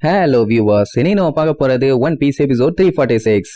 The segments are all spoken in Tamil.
Hello viewers, இனி நம்ம பார்க்க போறது One Piece episode 346.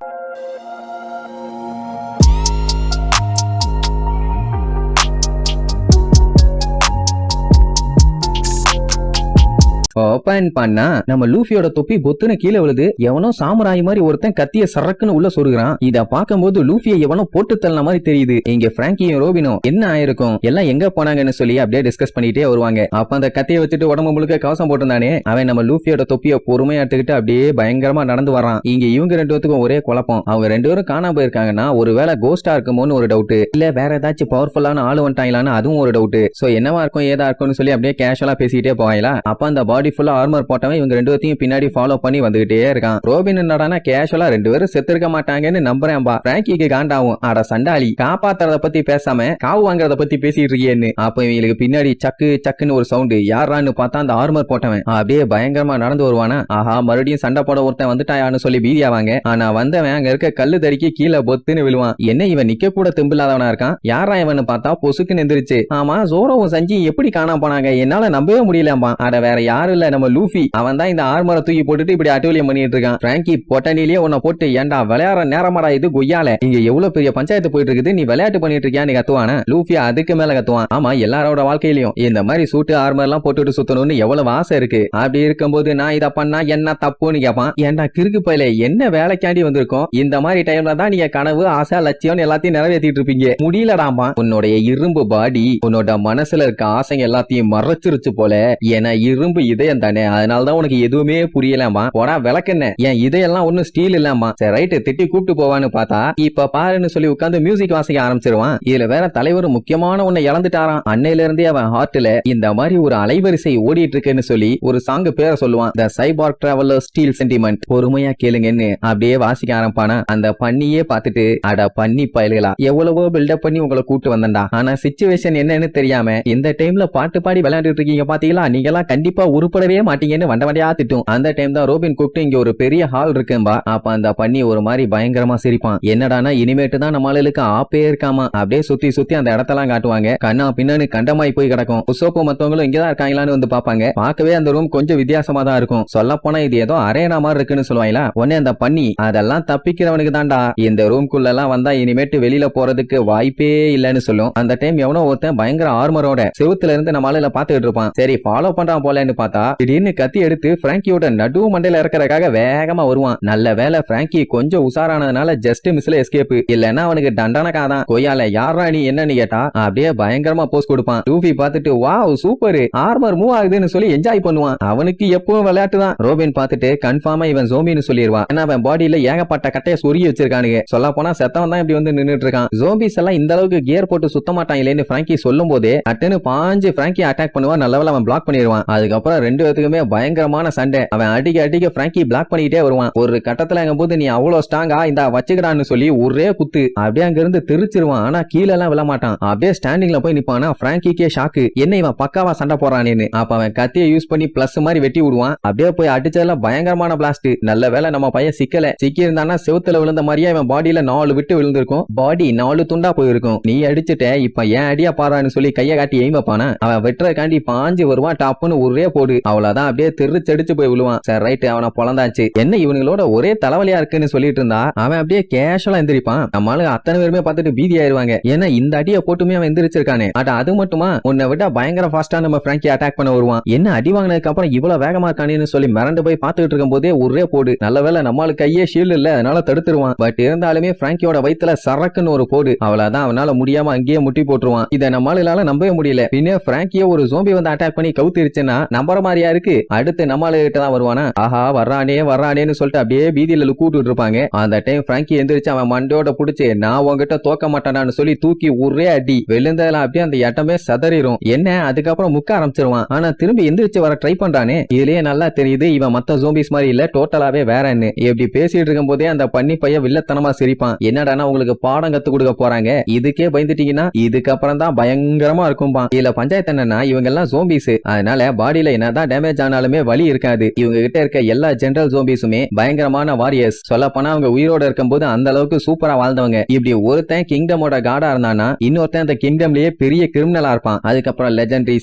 ஓபன் பண்ணா நம்ம லூஃபியோட தொப்பி பொத்துன்னு கீழே விழுது. எவனோ சாமுராய் மாதிரி ஒருத்தன் கத்திய சரக்குன்னு உள்ள சொருகிறான். இத பாக்கும்போது லூஃபியை எவனோ போட்டு தள்ளன மாதிரி தெரியுது. இங்க பிராங்கியும் ரோபினும் என்ன ஆயிருக்கும், எல்லாம் எங்க போனாங்கன்னு சொல்லி அப்படியே டிஸ்கஸ் பண்ணிட்டே வருவாங்க. அப்ப அந்த கத்தியை வச்சுட்டு உடம்பு முழுக்க கவசம் போட்டிருந்தானே அவன் நம்ம லூஃபியோட தொப்பியை பொறுமையா எடுத்துக்கிட்டு அப்படியே பயங்கரமா நடந்து வரான். இங்க இவங்க ரெண்டு பேத்துக்கும் ஒரே குழப்பம். அவங்க ரெண்டு பேரும் காணாம போயிருக்காங்கன்னா ஒருவேளை கோஸ்டா இருக்குமோன்னு ஒரு டவுட், இல்ல வேற ஏதாச்சும் பவர்ஃபுல்லான ஆளு வந்துட்டாங்களான்னு அதுவும் ஒரு டவுட். சோ என்னவா இருக்கும் ஏதா இருக்கும்னு சொல்லி அப்படியே கேஷுவலா பேசிக்கிட்டே போவாங்களா. அப்ப அந்த பாடி ஃபுல்லா ஆர்மர் போட்டவன் இவங்க ரெண்டு பேத்தையும் பின்னாடி ஃபாலோ பண்ணி வந்துகிட்டே இருக்கான். ரோபின் என்னடானா கேஷுவலா ரெண்டு பேரும் செத்துருக்க மாட்டாங்கன்னு நம்புறேன்பா. பிராங்கிக்கு காண்டாவும், அட சண்டாளி காப்பாத்துறத பத்தி பேசாம காவு வாங்குறத பத்தி பேசிட்டு இருக்கேன்னு. அப்ப இவங்களுக்கு பின்னாடி சக்கு சக்குன்னு ஒரு சவுண்ட். யாரான்னு பார்த்தா அந்த ஆர்மர் போட்டவன் அப்படியே பயங்கரமா நடந்து வருவானா. ஆஹா மறுபடியும் சண்டை போட ஒருத்தன் வந்துட்டாயான்னு சொல்லி பீதியாவாங்க. ஆனா வந்தவன் அங்க இருக்க கல்லு தடிக்கி கீழே பொத்துன்னு விழுவான். என்ன இவன் நிக்க கூட தெம்பில்லாதவனா இருக்கான். யாரா இவன்னு பார்த்தா பொசுக்குன்னு எந்திரிச்சு, ஆமா ஜோரோவும் சஞ்சி எப்படி காணாம போனாங்க, என்னால நம்பவே முடியலம்பா. அட வேற யாரும் இல்ல நம்ம லூஃபி. அவன் தான் இந்த ஆர்மரை தூக்கி போட்டுட்டு இப்படி அட்டூழியம் பண்ணிட்டு இருக்கான். பிராங்கி பொட்டனிலேயே உன்னை போட்டு ஏண்டா விளையாடுற நேரமாடா இது கொய்யால, இங்க எவ்வளவு பெரிய பஞ்சாயத்து போயிட்டு இருக்குது, நீ விளையாட்டு பண்ணிட்டு இருக்கியான்னு கத்துவான. லூஃபி அதுக்கு மேல கத்துவான். ஆமா எல்லாரோட வாழ்க்கையிலயும் இந்த மாதிரி சூட்டு ஆர்மர் எல்லாம் போட்டுட்டு சுத்தணும்னு எவ்வளவு ஆசை இருக்கு. அப்படி இருக்கும்போது நான் இத பண்ணா என்ன தப்புன்னு கேட்பான். ஏண்டா கிறுக்கு பையில என்ன வேலைக்காண்டி வந்திருக்கோம், இந்த மாதிரி டைம்ல தான் நீங்க கனவு ஆசை லட்சியம் எல்லாத்தையும் நிறைவேற்றிட்டு இருப்பீங்க. முடியலடாமா, உன்னுடைய இரும்பு பாடி உன்னோட மனசுல இருக்க ஆசைங்க எல்லாத்தையும் மறைச்சிருச்சு போல. ஏன்னா இரும்பு இதயம் தானே, அதனாலதான் உனக்கு எதுவுமே புரியலாமா. போடா விளக்கென்ன, என் இதையெல்லாம் ஒன்னும் ஸ்டீல் இல்லாமா. சரி ரைட்டு திட்டி கூப்பிட்டு போவான்னு பார்த்தா இப்ப பாருன்னு சொல்லி உட்காந்து மியூசிக் வாசிக்க ஆரம்பிச்சிருவான். இதுல வேற தலைவர் முக்கியமான ஒன்னை இழந்துட்டாராம். அன்னையில இருந்தே அவன் ஹார்ட்ல இந்த மாதிரி ஒரு அலைவரிசை ஓடிட்டு இருக்குன்னு சொல்லி ஒரு சாங் பேரை சொல்லுவான். த சைபார்க் டிராவலர் ஸ்டீல் சென்டிமெண்ட். பொறுமையா கேளுங்கன்னு அப்படியே வாசிக்க ஆரம்பிப்பானா. அந்த பண்ணியே பார்த்துட்டு அட பண்ணி பயல்களா எவ்வளவோ பில்டப் பண்ணி உங்களை கூட்டு வந்தா, ஆனா சிச்சுவேஷன் என்னன்னு தெரியாம இந்த டைம்ல பாட்டு பாடி விளையாண்டுட்டு இருக்கீங்க பாத்தீங்களா, நீங்க எல்லாம் கண்டிப்பா உருப்படவே மாட்டீங்கன்னு வண்ட வண்டியா திட்டும். அந்த டைம் தான் ரோபின் கூப்பிட்டு இங்க ஒரு பெரிய ஹால் இருக்கும்பா. அப்ப அந்த பண்ணி ஒரு மாதிரி பயங்கரமா சிரிப்பான். என்னடானா இனிமேட்டு தான் நம்மளுக்கு ஆப்பே இருக்காமா. அப்படியே சுத்தி சுத்தி அந்த இடத்தெல்லாம் காட்டுவாங்க. கண்ணா பின்னாடி கண்டமாய் போய் கிடக்கும். உசோப்பு மத்தவங்களும் இங்கதான் இருக்காங்களான்னு வந்து பாப்பாங்க. பார்க்கவே அந்த ரூம் கொஞ்சம் வித்தியாசமா தான் இருக்கும். சொல்ல போனா இது ஏதோ அரேனா மாதிரி இருக்குன்னு சொல்லுவாங்களா. உடனே அந்த பண்ணி அதெல்லாம் தப்பிக்கிறவனுக்கு தான்டா, இந்த ரூம்குள்ள எல்லாம் வந்தா இனிமேட்டு வெளியில போறதுக்கு வாய்ப்பே இல்லன்னு சொல்லும். அந்த டைம் எவனோ ஒருத்தன் பயங்கர ஆர்மரோட செவுத்துல இருந்து நம்மளால பாத்துக்கிட்டு இருப்பான். சரி ஃபாலோ பண்றான் போலன்னு பார்த்தா திடீர்னு கத்தி எடுத்து பிராங்கியோட நடு மண்டையில இறக்கறதுக்காக வேகமா வருவான். நல்ல வேலை பிராங்கி கொஞ்சம் உசாரானதுனால ஜஸ்ட் மிஸ்ல எஸ்கேப், இல்லன்னா அவனுக்கு தண்டனக்காதான். கொய்யால யாரா நீ என்னன்னு கேட்டா அப்படியே பயங்கரமா போஸ் கொடுப்பான். லூஃபி பார்த்துட்டு வாவ் சூப்பர் ஆர்மர் மூவ் ஆகுதுன்னு சொல்லி என்ஜாய் பண்ணுவான். அவனுக்கு எப்பவும் விளையாட்டு தான். ரோபின் பார்த்துட்டு கன்ஃபார்மா இவன் ஜோம்பின்னு சொல்லிடுவான். ஏன்னா அவன் பாடியில ஏகப்பட்ட கட்டைய சொருகி வச்சிருக்கானுங்க. சொல்ல போனா செத்தவன் தான் இப்படி வந்து நின்னுட்டு இருக்கான். ஜோம்பிஸ் எல்லாம் இந்த அளவுக்கு கியர் போட்டு சுத்த மாட்டாங்களேன்னு பிராங்கி சொல்லும் போதே அட்டன்னு பாஞ்சு பிராங்கி அட்டாக் பண்ணுவான். நல்ல அவன் பிளாக் பண்ணிடுவான். அதுக்கப்புறம் ரெண்டு பேத்துக்குமே பயங்கரமான சண்டை. அவன் அடிக்க அடிக்க பிராங்கி பிளாக் பண்ணிட்டே வருவான். ஒரு கட்டத்துல அங்க போது நீ அவ்வளவு ஸ்ட்ராங்கா இந்த வச்சுக்கிறான்னு சொல்லி ஒரே குத்து அப்படியே அங்க இருந்து தெரிச்சிருவான். ஆனா கீழே எல்லாம் விழ மாட்டான். அப்படியே ஸ்டாண்டிங்ல போய் நிப்பானா. பிராங்கிக்கே ஷாக்கு, என்ன இவன் பக்காவா சண்டை போறானேன்னு. அப்ப அவன் கத்தியை யூஸ் பண்ணி பிளஸ் மாதிரி வெட்டி விடுவான். அப்படியே போய் அடிச்சதுல பயங்கரமான பிளாஸ்ட். நல்ல வேலை நம்ம பையன் சிக்கல. சிக்கி இருந்தானா செவுத்துல விழுந்த மாதிரியே அவன் பாடியில 4 விட்டு விழுந்திருக்கும். பாடி 4 துண்டா போயிருக்கும். நீ அடிச்சுட்ட இப்ப ஏன் அடியா பாறான்னு சொல்லி கைய காட்டி எய்ம் வைப்பானா. அவன் வெட்டுறதுக்காண்டி பாஞ்சு வருவான். டாப்னு ஒரே போடு, அவ்வளவுதான் அப்படியே தெரிச்சடிச்சு போய் விழுவான். சரி ரைட் அவனை பொழந்தாச்சு. என்ன இவங்களோட ஒரே தலைவலியா இருக்குன்னு சொல்லிட்டு இருந்தா அவன் அப்படியே கேஷுவலா எந்திரிப்பான். நம்மளுக்கு அத்தனை பேருமே பார்த்துட்டு பீதி ஆயிருவாங்க. ஏன்னா இந்த அடியை போட்டுமே அவன் எந்திரிச்சிருக்கானே. அது மட்டுமா உன்னை விட பயங்கர ஃபாஸ்டா நம்ம பிராங்கி அட்டாக் பண்ண வருவான். என்ன அடி வாங்கினதுக்கு அப்புறம் இவ்வளவு வேகமா இருக்கானேன்னு சொல்லி மிரண்டு போய் பார்த்துட்டு இருக்கும் போதே ஒரே போடு. நல்ல வேலை நம்மளுக்கு கையே ஷீல்டு இல்ல, அதனால தடுத்துருவான். பட் இருந்தாலுமே பிராங்கியோட வயித்துல சரக்குன்னு ஒரு போடு. அவ்வளவுதான் அவனால முடியாம அங்கேயே முட்டி போட்டுருவான். இதை நம்மளால நம்பவே முடியல. பின்ன பிராங்கிய ஒரு ஜோம்பி வந்து அட்டாக் பண்ணி கவுத்திருச்சுன்னா நம்புற மாதிரியா இருக்கு. அடுத்து நம்மள கிட்ட தான் வருவானா. ஆஹா வர்றானேன்னு சொல்லிட்டு அப்படியே பீதியில கூட்டு இருப்பாங்க. அந்த டைம் பிராங்கி எந்திரிச்சு அவன் மண்டையோட புடிச்சு நான் உங்ககிட்ட தோக்க மாட்டானான்னு சொல்லி தூக்கி ஒரே அடி. விழுந்ததெல்லாம் அப்படியே அந்த இடமே சதறிடும். என்ன அதுக்கப்புறம் முக்க ஆரம்பிச்சிருவான். ஆனா திரும்பி எந்திரிச்சு வர ட்ரை பண்றானே. இதுலயே நல்லா தெரியுது இவன் மத்த ஜோம்பிஸ் மாதிரி இல்ல, டோட்டலாவே வேறன்னு. இப்படி பேசிட்டு இருக்கும் போதே அந்த பண்ணி பையன் வில்லத்தனமா சிரிப்பான். என்னடானா உங்களுக்கு பாடம் கத்து கொடுக்க போறாங்க, இதுக்கே பயந்துட்டீங்கன்னா இதுக்கப்புறம் தான் பயங்கரமா இருக்கும்பா. இதுல பஞ்சாயத்து என்னன்னா இவங்க எல்லாம் ஜோம்பிஸ், அதனால பாடியில என்னதான் என்னதான் டேமேஜ் ஆனாலுமே வலி இருக்காது. இவங்க கிட்ட இருக்க எல்லா ஜெனரல் ஜோம்பிஸுமே பயங்கரமான வாரியர்ஸ். சொல்ல போனா அவங்க உயிரோட இருக்கும்போது அந்த அளவுக்கு சூப்பரா வாழ்ந்தவங்க. இப்படி ஒருத்தன் கிங்டமோட காடா இருந்தானா இன்னொருத்தன் அந்த கிங்டம்லயே பெரிய கிரிமினலா இருப்பான். அதுக்கப்புறம் லெஜெண்டரி,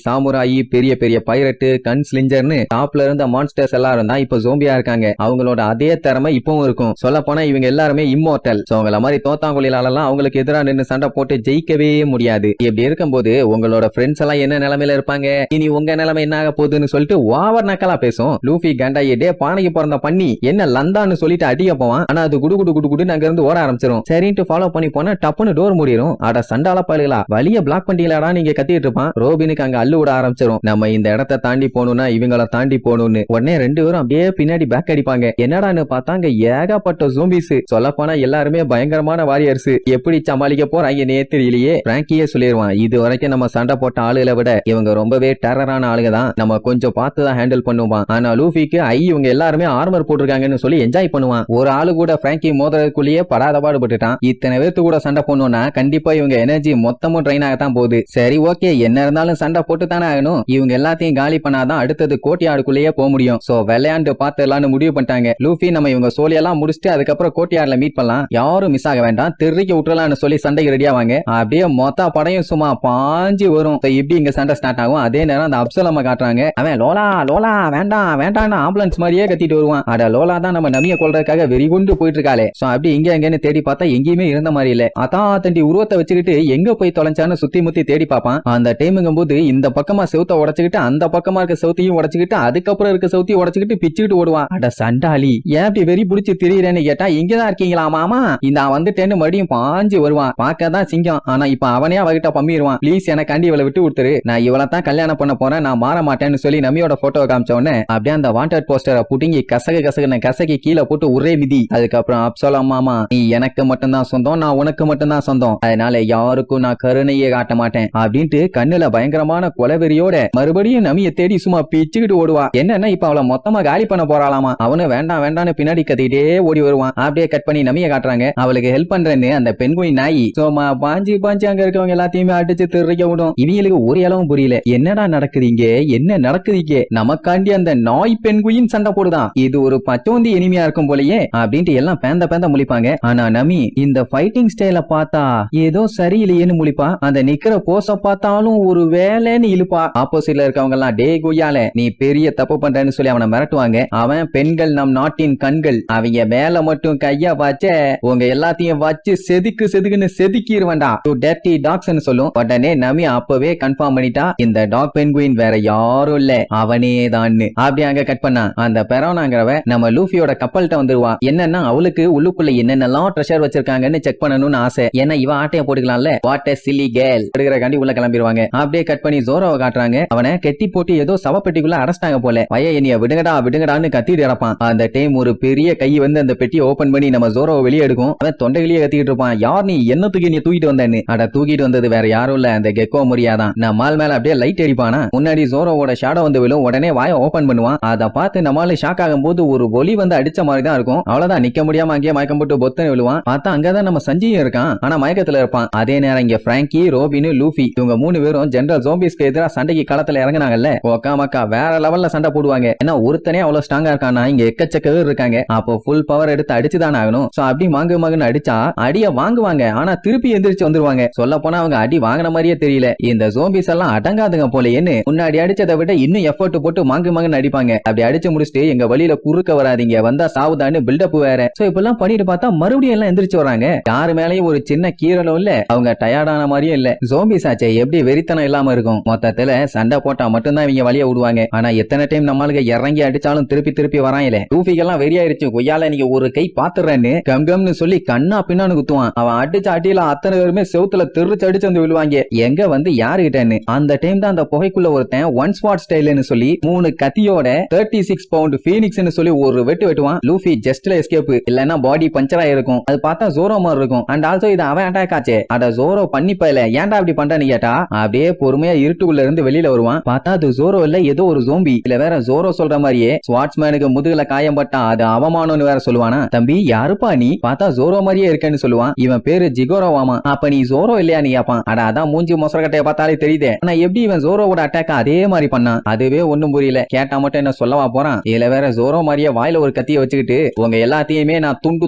சாமுராயி, பெரிய பெரிய பைரட்டு, கன் ஸ்லிஞ்சர்னு டாப்ல இருந்த மான்ஸ்டர்ஸ் எல்லாரும் தான் இப்ப ஜோம்பியா இருக்காங்க. அவங்களோட அதே திறமை இப்பவும் இருக்கும். சொல்ல போனா இவங்க எல்லாருமே இம்மோர்டல். சோ அவங்கள மாதிரி தோத்தாங்குழியாலெல்லாம் அவங்களுக்கு எதிராக நின்று சண்டை போட்டு ஜெயிக்கவே முடியாது. இப்படி இருக்கும்போது உங்களோட ஃப்ரெண்ட்ஸ் எல்லாம் என்ன நிலைமையில இருப்பாங்க, இனி உங்க நிலைமை என்ன ஆக போகுதுன்னு சொல்லிட்டு ஓவர் நக்கலா பேசும். லூஃபி கண்டாயே டே பானைக்கு பிறந்த பண்ணி என்ன லந்தான்னு சொல்லிட்டு அடிக்க போவான். ஆனா அது குடு குடு குடு குடுன்னு அங்க இருந்து ஓட ஆரம்பிச்சிரும். சரின்ட்டு ஃபாலோ பண்ணி போனா டப்புன்னு டோர் மூடிரும். அட சண்டால பாலுகளா வலிய பிளாக் பண்ணிட்டீங்களாடா நீங்க கத்திட்டு இருப்பான். ரோபினுக்கு அங்க அள்ளு விட ஆரம்பிச்சிரும். நம்ம இந்த இடத்தை தாண்டி போகணும்னா இவங்கள தாண்டி போகணும்னு உடனே ரெண்டு பேரும் அப்படியே பின்னாடி பேக் அடிப்பாங்க. என்னடான்னு பார்த்தாங்க ஏகப்பட்ட ஜோம்பிஸ். சொல்ல போனா எல்லாருமே பயங்கரமான வாரியர்ஸ். எப்படி சமாளிக்க போறாங்கன்னே தெரியலையே. பிராங்கியே சொல்லிடுவான், இது வரைக்கும் நம்ம சண்டை போட்ட ஆளுகளை விட இவங்க ரொம்பவே டெரரான ஆளுங்க தான், நம்ம கொஞ்சம் பார்த்து தான் ஹேண்டில் பண்ணுவான். ஆனா லூஃபிக்கு இவங்க எல்லாருமே ஆர்மர் போட்டிருக்காங்கன்னு சொல்லி என்ஜாய் பண்ணுவான். ஒரு ஆளு கூட பிராங்கி மோதறதுக்குள்ளேயே படாத பாடுபட்டுட்டான். இத்தனை பேர்த்து கூட சண்டை போடணும்னா கண்டிப்பா இவங்க எனர்ஜி மொத்தமும் ட்ரெயின் ஆகத்தான் போகுது. சரி ஓகே, என்ன இருந்தாலும் சண்டை போட்டு தானே ஆகணும். இவங்க எல்லாத்தையும் காலி பண்ணாதான் அடுத்தது கோட்டியாடுக்குள்ளேயே போக முடியும். சோ விளையாண்டு பார்த்துலான்னு முடிவு பண்ணிட்டாங்க. லூஃபி நம்ம இவங்க சோழியெல்லாம் முடிச்சுட்டு அதுக்கப்புறம் கோட்டியாடுல மீட் பண்ணலாம், யாரும் மிஸ் ஆக வேண்டாம், திருக்கி விட்டுலான்னு சொல்லி சண்டைக்கு ரெடி ஆவாங்க. அப்படியே மொத்த படையும் சும்மா பாஞ்சு வரும். இப்படி இங்க சண்டை ஸ்டார்ட் ஆகும். அதே நேரம் அந்த அப்சலம காட்டுறாங்க. அவன் லோலா லோலா வேண்டாம் வேண்டாம் ஆம்புலன்ஸ் மாதிரியே கத்திட்டு வருவான். அட லோலா தான் நம்ம நமிய கொள்றதுக்காக வெறிகுண்டு போயிட்டு இருக்காளே. சோ அப்படி இங்க எங்கன்னு தேடி பார்த்தா எங்கேயுமே இருந்த மாதிரி இல்ல. அதான் தண்டி உருவத்தை வச்சுக்கிட்டு எங்க போய் தொலைஞ்சான்னு சுத்தி முத்தி தேடி பார்ப்பான். அந்த டைமுங்கும் போது இந்த பக்கமா செவுத்த உடைச்சுக்கிட்டு அந்த பக்கமா இருக்க செவுத்தையும் உடைச்சுக்கிட்டு அதுக்கப்புறம் இருக்க செவுத்தையும் உடைச்சுக்கிட்டு பிச்சுக்கிட்டு ஓடுவான். அட சண்டாளி ஏன் அப்படி வெறி பிடிச்சி திரியறேன்னு கேட்டா இங்கதான் இருக்கீங்களா மாமா இந்த வந்துட்டேன்னு மறுபடியும் பாஞ்சு வருவான். பார்க்கதான் சிங்கம், ஆனா இப்ப அவனே அவகிட்ட பம்பிடுவான். ப்ளீஸ் எனக்காண்டி இவளை விட்டு கொடுத்துரு, நான் இவளை தான் கல்யாணம் பண்ண போறேன், நான் மாற மாட்டேன்னு சொல்லி நமியோட போட்டோ காமிச்ச உடனே அப்படியே அந்த வாண்டட் போஸ்டரை புடுங்கி கசகி கீழே போட்டு ஒரே மிதி. அதுக்கப்புறம் அப்சலாம் மாமா நீ எனக்கு மட்டும்தான் சொந்தம், நான் உனக்கு மட்டும்தான் சொந்தம், அதனால யாருக்கும் நான் கருணையே காட்ட மாட்டேன் அப்படின்ட்டு கண்ணுல பயங்கரமான கொலவெறியோட மறுபடியும் நமிய தேடி சும்மா பிச்சுக்கிட்டு ஓடுவா. என்னன்னா இப்ப அவளை மொத்தமா காலி பண்ண போறாளாமா. அவனு வேண்டாம் வேண்டான்னு பின்னாடி கத்திட்டே ஓடி வருவான். அப்படியே கட் பண்ணி நமிய காட்டுறாங்க. அவளுக்கு ஹெல்ப் பண்றேன்னு அந்த பெண்குயின் நாய் சோமா பாஞ்சு அங்க இருக்கவங்க எல்லாத்தையுமே அடிச்சு திருக்க விடும். இவங்களுக்கு ஒரு அளவும் புரியல என்னடா நடக்குதுங்க, என்ன நடக்குதுங்க, நமக்காண்டி அந்த நாய் பெண்குயின் சண்டை போடுதான், இது ஒரு பச்சோந்தி இனிமையா இருக்கும் போலயே அப்படின்ட்டு எல்லாம் பேந்த முழிப்பாங்க. ஆனா நமி இந்த ஃபைட்டிங் ஸ்டைல பார்த்தா ஏதோ சரியில்லையேன்னு முழிப்பா. அந்த நிக்கிற போஸ பார்த்தாலும் ஒரு வேலைன்னு இழுப்பா. ஆப்போசிட்ல இருக்கவங்க எல்லாம் டே குய்யால நீ பெரிய தப்பு பண்றேன்னு சொல்லி அவனை மிரட்டுவாங்க. அவன் பெண்கள் நம் நாட்டின் கண்கள், அவங்க மேல மட்டும் கையா வச்ச உங்க எல்லாத்தையும் வச்சு செதுக்குன்னு செதுக்கிடுவேண்டா டு டர்ட்டி டாக்ஸ்னு சொல்லும். உடனே நமி அப்பவே கன்ஃபார்ம் பண்ணிட்டா இந்த டாக் பென்குயின் வேற யாரும் இல்ல அவனே தான். அப்படி அங்க கட் பண்ணா அந்த பெரோனாங்கிறவ நம்ம லூஃபியோட கப்பல்கிட்ட வந்துருவா. என்னன்னா அவளுக்கு உள்ளுக்குள்ள என்னென்னலாம் ட்ரெஷர் வச்சிருக்காங்கன்னு செக் பண்ணணும்னு ஆசை. ஏன்னா இவ ஆட்டைய போட்டுக்கலாம்ல. வாட் எ சில்லி கேர்ள் எடுக்கிறக்காண்டி உள்ள கிளம்பிடுவாங்க. அப்படியே கட் பண்ணி ஜோரோவை காட்டுறாங்க. அவனை கெட்டி போட்டு ஏதோ சவப்பெட்டிக்குள்ள அடைச்சிட்டாங்க போல. வய என்னைய விடுங்கடான்னு கத்திட்டு இறப்பான். அந்த டைம் ஒரு பெரிய கை வந்து அந்த பெட்டியை ஓபன் பண்ணி நம்ம ஜோரோவை வெளியே எடுக்கும். அவன் தொண்டையிலேயே கத்திட்டு இருப்பான், யார் நீ என்ன தூக்கி நீ தூக்கிட்டு வந்தேன்னு. அட தூக்கிட்டு வந்தது வேற யாரும் இல்ல அந்த கெக்கோ முறியாதான். நான் மால் மேல அப்படியே லைட் அடிப்பானா முன்னாடி ஜோரோவோட ஷேடோ வந்து விழும். உடனே வாயை ஓபன் பண்ணுவான். அதை பார்த்து நம்மளால ஷாக் ஆகும் போது ஒரு ஒலி வந்து அடிச்ச மாதிரி தான் இருக்கும். அவ்வளவுதான் நிக்க முடியாம அங்கேயே மயக்கம் போட்டு பொத்தனை விழுவான். பார்த்தா அங்கதான் நம்ம சஞ்சியும் இருக்கான், ஆனா மயக்கத்துல இருப்பான். அதே நேரம் இங்க பிராங்கி, ரோபின், லூஃபி இவங்க மூணு பேரும் ஜெனரல் ஜோம்பிஸ்க்கு எதிராக சண்டைக்கு களத்துல இறங்கினாங்கல்ல. ஓக்கா மக்கா வேற லெவல்ல சண்டை போடுவாங்க. ஏன்னா ஒருத்தனே அவ்வளவு ஸ்ட்ராங்கா இருக்கானா இங்க எக்கச்சக்க பேர் இருக்காங்க. அப்போ ஃபுல் பவர் எடுத்து அடிச்சுதான் ஆகணும். சோ அப்படி மாங்குன்னு அடிச்சா அடிய வாங்குவாங்க, ஆனா திருப்பி எந்திரிச்சு வந்துருவாங்க. சொல்ல போனா அவங்க அடி வாங்கின மாதிரியே தெரியல. இந்த ஜோம்பிஸ் எல்லாம் அடங்காதுங்க போலயேன்னு முன்னாடி அடிச்சதை விட இன்னும் எஃபர்ட் போட்டு மாங்குன்னு அடிப்பாங்க. அப்படி அடிச்சு முடிச்சுட்டு எங்க வழியில குறுக்க வராதீங்க, வந்தா சாவுதான்னு பில்டப் வேற. சோ இப்பெல்லாம் பண்ணிட்டு பார்த்தா மறுபடியும் எல்லாம் எந்திரிச்சு வராங்க. யாரு மேலேயும் ஒரு சின்ன கீரலும் இல்ல, அவங்க டயர்டான மாதிரியும் இல்ல. ஜோம்பிஸ் ஆச்சே எப்படி வெறித்தனம் இல்லாம இருக்கும். மொத்தத்துல சண்டை போட்டா மட்டும்தான் இவங்க வழிய விடுவாங்க. ஆனா எத்தனை டைம் நம்மளுக்கு இறங்கி அடிச்சாலும் திருப்பி வராங்களே. லூஃபிக்கெல்லாம் வெறியாயிருச்சு. கொய்யால நீங்க ஒரு கை பாத்துறேன்னு கம்னு சொல்லி கண்ணா பின்னான்னு குத்துவான். அவன் அடிச்ச அடியில அத்தனை பேருமே செவுத்துல திருச்சு அடிச்சு வந்து விழுவாங்க. எங்க வந்து யாருகிட்டன்னு. அந்த டைம் தான் அந்த புகைக்குள்ள ஒருத்தன் ஒன் ஸ்பாட் ஸ்டைல்னு சொல்லி 3 கத்தியோட 36 பவுண்ட் பீனிக்ஸ்னு சொல்லி ஒரு வெட்டுவான். லூஃபி ஜஸ்ட்ல எஸ்கேப், இல்லன்னா பாடி பஞ்சர் ஆயிருக்கும். அது பார்த்தா ஜோரோ மாதிரி இருக்கும். அண்ட் ஆல்சோ இது அவன் அட்டாக் ஆச்சே. அட ஜோரோ பண்ணிப்பல ஏன்டா அப்படி பண்றேன்னு கேட்டா அப்படியே பொறுமையா இருட்டுக்குள்ள இருந்து வெளியில வருவான். பார்த்தா அது ஜோரோ இல்ல, ஏதோ ஒரு ஜோம்பி. இல்ல வேற ஜோரோ சொல்ற மாதிரியே ஸ்வாட்ஸ்மேனுக்கு முதுகுல காயம் பட்டா அது அவமானம்னு வேற சொல்லுவானா. தம்பி யாருப்பா நீ, பார்த்தா ஜோரோ மாதிரியே இருக்கேன்னு சொல்லுவான். இவன் பேரு ஜிகோரோவாமா. அப்ப நீ ஜோரோ இல்லையா நீ கேப்பான். அட அதான் மூஞ்சி மொசரக்கட்டைய பார்த்தாலே தெரியுதே. ஆனா எப்படி இவன் ஜோரோவோட அட்டாக் அதே மாதிரி பண்ணான். அது அதுவே ஒண்ணும் புரியல. கேட்டா மட்டும் என்ன சொல்லவா போறான்? இதுல வேற ஜோரோ மாதிரியே வாயில ஒரு கத்திய வச்சுக்கிட்டு உங்க எல்லாத்தையுமே நான் துண்டு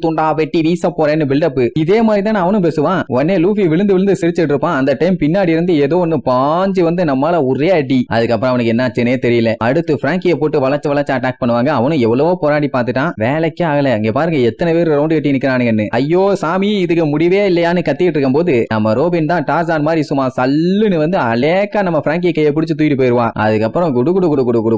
துண்டா வெட்டி வீச போறேன்னு பில்டப். இதே மாதிரி தான் அவனும் பேசுவான். உடனே லூஃபி விழுந்து விழுந்து சிரிச்சிட்டு இருப்பான். அந்த டைம் பின்னாடி இருந்து ஏதோ ஒண்ணு பாஞ்சு வந்து நம்மால ஒரே அடி. அதுக்கப்புறம் அவனுக்கு என்னாச்சுன்னே தெரியல. அடுத்து பிராங்கிய போட்டு வளைச்சு அட்டாக் பண்ணுவாங்க. அவனும் எவ்வளவோ போராடி பார்த்துட்டான், வேலைக்கே ஆகல. அங்க பாருங்க எத்தனை பேர் ரவுண்ட் கட்டி நிக்கிறானுங்கன்னு. ஐயோ சாமி இதுக்கு முடிவே இல்லையான்னு கத்திட்டு இருக்கும் போது நம்ம ரோபின் தான் டார்சான் மாதிரி சும்மா சல்லுன்னு வந்து அலேக்கா நம்ம பிராங்கிய கையை பிடிச்சு தூக்கிட்டு போயிருவான். அதுக்கப்புறம்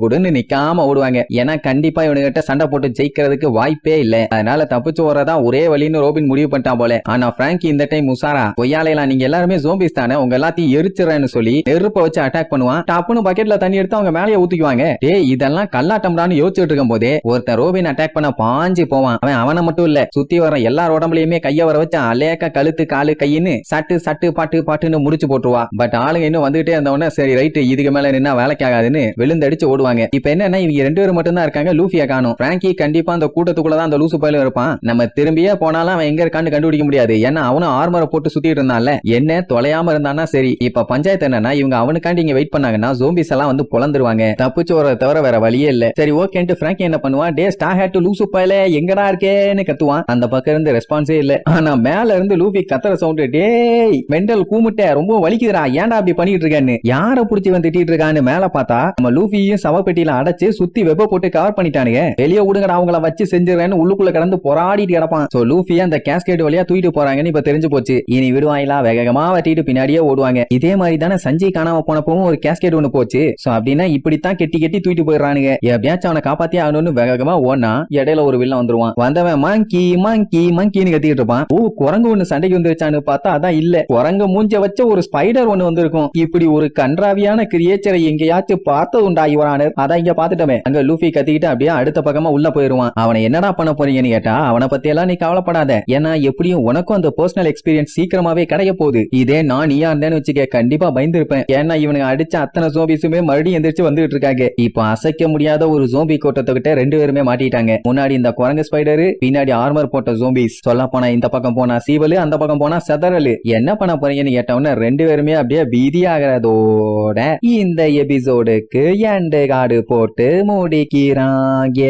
குடுன்னு நிக்காம ஓடுவாங்க. ஏன்னா கண்டிப்பா இவனுகிட்ட சண்டை போட்டு ஜெயிக்கிறதுக்கு வாய்ப்பே இல்ல. அதனால தப்பிச்சு ஓடுறதா ஒரே வழின்னு ரோபின் முடிவு பண்ணிட்டான் போல. ஆனா பிராங்கி இந்த டைம் உசாரா, கொய்யாலையெல்லாம் நீங்க எல்லாருமே ஜோம்பிஸ் தானே, உங்க எல்லாத்தையும் எரிச்சுறேன்னு சொல்லி நெருப்ப வச்சு அட்டாக் பண்ணுவான். டப்புன்னு பக்கெட்ல தண்ணி எடுத்து அவங்க மேலேயே ஊத்திக்குவாங்க. டேய் இதெல்லாம் கல்லாட்டம்டான்னு யோசிச்சுட்டு இருக்கும் போதே ஒருத்தன் ரோபின் அட்டாக் பண்ண பாஞ்சு போவான். அவனை மட்டும் இல்ல சுத்தி வர எல்லார் உடம்புலயுமே கைய வர வச்சு அலேக்கா கழுத்து காலு கையின்னு சட்டு பாட்டுன்னு முடிச்சு போட்டுருவா. பட் ஆளுங்க இன்னும் வந்துட்டே இருந்தவன சரி ரைட் இதுக்கு மேல நின்னா வேலைக்கு ஆகாதுன்னு விழுந்தடிச்சு ஓடுவாங்க. இப்ப என்னன்னா இவங்க 2 பேரும் மட்டும் தான் இருக்காங்க. லூஃபியா காணும். பிராங்கி கண்டிப்பா அந்த கூட்டத்துக்குள்ளதான் அந்த லூசு பயில இருப்பான். நம்ம திரும்பியே போனாலும் அவன் எங்க இருக்கான்னு கண்டுபிடிக்க முடியாது. ஏன்னா அவனும் ஆர்மரை போட்டு சுத்திட்டு இருந்தான்ல. என்ன தொலையாம இருந்தானா சரி. இப்ப பஞ்சாயத்து என்னன்னா இவங்க அவனுக்காண்டி இங்க வெயிட் பண்ணாங்கன்னா ஜோம்பிஸ் எல்லாம் வந்து பொளந்துருவாங்க. தப்பிச்சு வர தவிர வேற வழியே இல்ல. சரி ஓகேன்ட்டு பிராங்கி என்ன பண்ணுவான், டே ஸ்டார் ஹேட் லூசு பயில எங்கடா இருக்கேன்னு கத்துவான். அந்த பக்கம் இருந்து ரெஸ்பான்ஸே இல்ல. ஆனா மேல இருந்து லூஃபி கத்துற சவுண்ட், டேய் மெண்டல் கூமுட்ட ரொம்ப வலிக்குதுடா ஏன்டா அப்படி பண்ணிட்டு இருக்கேன்னு. யார புடிச்சு வந்து திட்டிட்டு இருக்கான்னு மேல பார்த்தா நம்ம லூஃபியும் சவப்பெட்டியில அடைச்சு சுத்தி வெப்ப போட்டு கவர் பண்ணிட்டானுங்க. வெளியே விடுங்கடா அவங்கள வச்சு செஞ்சுறேன்னு உள்ளுக்குள்ள கடந்து போராடிட்டு கிடப்பான். சோ லூஃபி அந்த கேஸ்கேட் வழியா தூக்கிட்டு போறாங்கன்னு இப்ப தெரிஞ்சு போச்சு. இனி விடுவாங்களா, வேகமா வெட்டிட்டு பின்னாடியே ஓடுவாங்க. இதே மாதிரி தானே சஞ்சய் காணாம போனப்பவும் ஒரு கேஸ்கேட் ஒண்ணு போச்சு. சோ அப்படின்னா இப்படித்தான் கெட்டி தூக்கிட்டு போயிடுறானுங்க. எப்படியாச்சும் அவனை காப்பாத்தி ஆகணும்னு வேகமா ஓடனா இடையில ஒரு வில்லன் வந்துருவான். வந்தவன் மங்கின்னு கத்திட்டு இருப்பான். ஓ குரங்கு ஒண்ணு சண்டைக்கு வந்துருச்சான்னு பார்த்தா அதான் இல்ல, குரங்கு மூஞ்ச வச்ச ஒரு ஸ்பைடர் ஒண்ணு வந்திருக்கும். இப்படி ஒரு கன்றாவியான கிரியேச்சரை எங்கேயாச்சும் பார்த்தது உண்டா யுவரானர்? அதான் இங்க பாத்துட்டமே. அங்க லூஃபி கத்திக்கிட்டு அப்படியே அடுத்த பக்கமா உள்ள போயிருவான். அவனை என்னடா பண்ண போறீங்கன்னு கேட்டா அவனை பத்தி எல்லாம் நீ கவலைப்படாத, ஏன்னா எப்படியும் உனக்கும் அந்த பர்சனல் எக்ஸ்பீரியன்ஸ் சீக்கிரமாவே கிடைக்க போகுது. இதே நான் நீயா இருந்தேன்னு வச்சுக்க கண்டிப்பா பயந்துருப்பேன். ஏன்னா இவனுக்கு அடிச்ச அத்தனை ஜோம்பிஸுமே மறுபடியும் எந்திரிச்சு வந்துட்டு இருக்காங்க. இப்ப அசைக்க முடியாத ஒரு ஜோம்பி கூட்டத்துக்கிட்ட 2 பேருமே மாட்டிட்டாங்க. முன்னாடி இந்த குரங்கு ஸ்பைடரு, பின்னாடி ஆர்மர் போட்ட ஜோம்பிஸ். சொல்ல போனா இந்த பக்கம் போனா சீவலு, அந்த பக்கம் போனா செதறலு. என்ன பண்ண போறீங்கன்னு கேட்டவன 2 பேருமே அப்படியே பீதி ஆகிறதோட இந்த எபிசோடுக்கு எண்டு கார்டு போட்டு முடிக்கிறாங்க.